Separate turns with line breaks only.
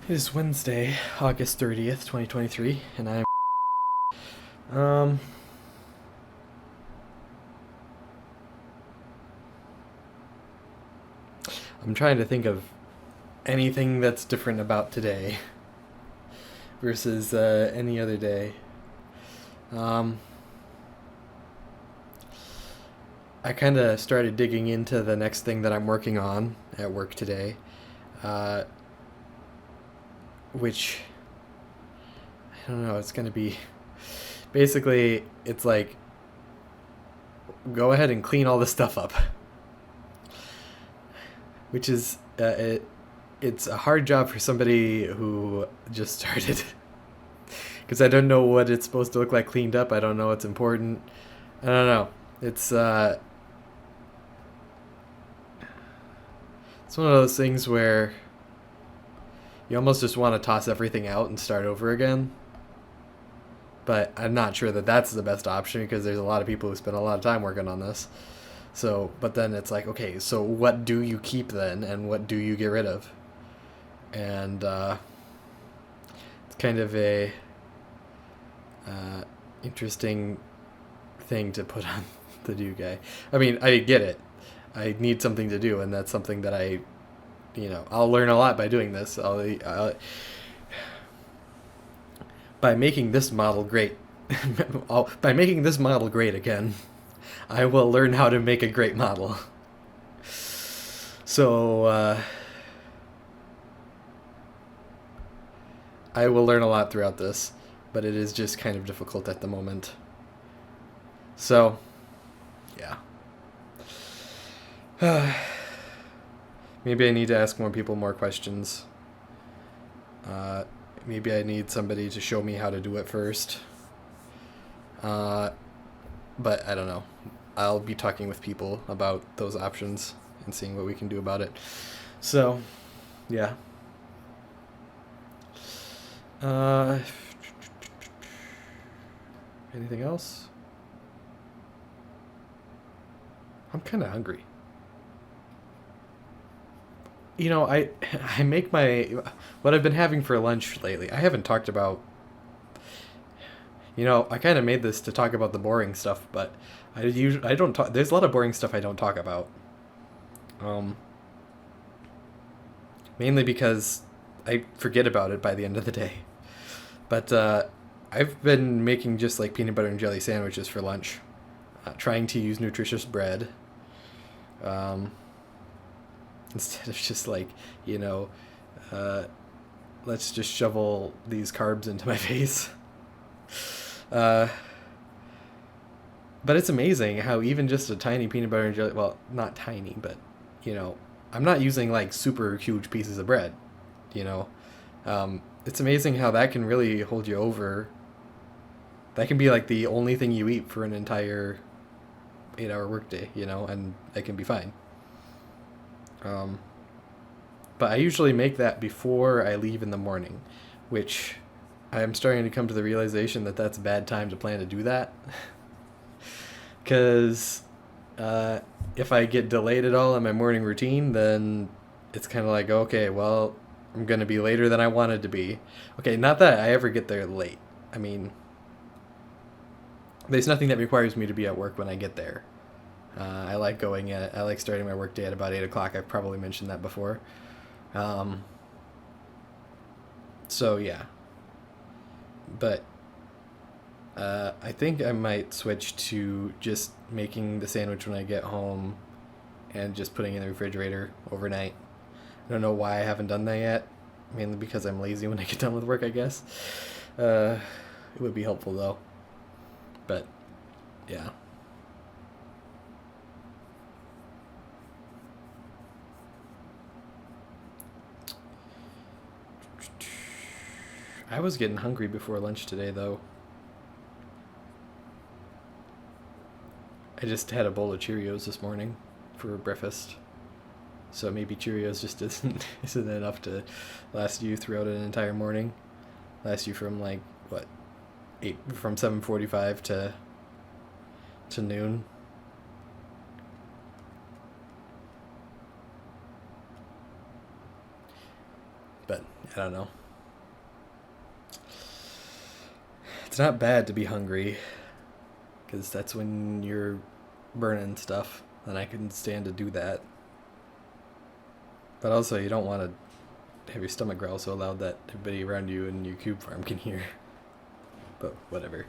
It is Wednesday, August 30th, 2023, and um I'm trying to think of anything that's different about today versus any other day. Um I kind of started digging into the next thing that I'm working on at work today, uh, which I don't know. It's gonna be basically it's like go ahead and clean all this stuff up, which is it's a hard job for somebody who just started because I don't know what it's supposed to look like cleaned up. I don't know what's important. I don't know. It's it's one of those things where you almost just want to toss everything out and start over again. But I'm not sure that that's the best option because there's a lot of people who spend a lot of time working on this. So, but then it's like, okay, so what do you keep then, and what do you get rid of? And it's kind of a interesting thing to put on the new guy. I mean, I get it. I need something to do, and that's something that I'll learn a lot by doing this. By making this model great, by making this model great again, I will learn how to make a great model. So I will learn a lot throughout this, but it is just kind of difficult at the moment. So, yeah. Maybe I need to ask more people more questions. Maybe I need somebody to show me how to do it first. But I don't know. I'll be talking with people about those options and seeing what we can do about it. So, yeah. Anything else? I'm kind of hungry. I make my what I've been having for lunch lately. I haven't talked about. I kind of made this to talk about the boring stuff, but I don't talk. There's a lot of boring stuff I don't talk about. Um, Mainly because I forget about it by the end of the day. But I've been making just like peanut butter and jelly sandwiches for lunch, trying to use nutritious bread. Um, Instead of just like you know let's just shovel these carbs into my face. uh, but it's amazing how even just a tiny peanut butter and jelly, well, not tiny, but you know I'm not using like super huge pieces of bread. you know it's amazing how that can really hold you over. That can be like the only thing you eat for an entire 8-hour workday, and it can be fine. um, But I usually make that before I leave in the morning, which I am starting to come to the realization that that's a bad time to plan to do that. Because if I get delayed at all in my morning routine, then it's kind of like, okay, well, I'm going to be later than I wanted to be. Okay, not that I ever get there late. I mean, there's nothing that requires me to be at work when I get there. I like starting my workday at about 8 o'clock. I've probably mentioned that before. Um, so yeah, but I think I might switch to just making the sandwich when I get home and just putting it in the refrigerator overnight. I don't know why I haven't done that yet. Mainly because I'm lazy when I get done with work, I guess. It would be helpful though. But yeah. I was getting hungry before lunch today though. I just had a bowl of Cheerios this morning for breakfast. So maybe Cheerios just isn't enough to last you throughout an entire morning. Last you from like what, 7:45 to noon. But I don't know. It's not bad to be hungry, because that's when you're burning stuff, and I can stand to do that. But also, you don't want to have your stomach growl so loud that everybody around you in your cube farm can hear. But whatever.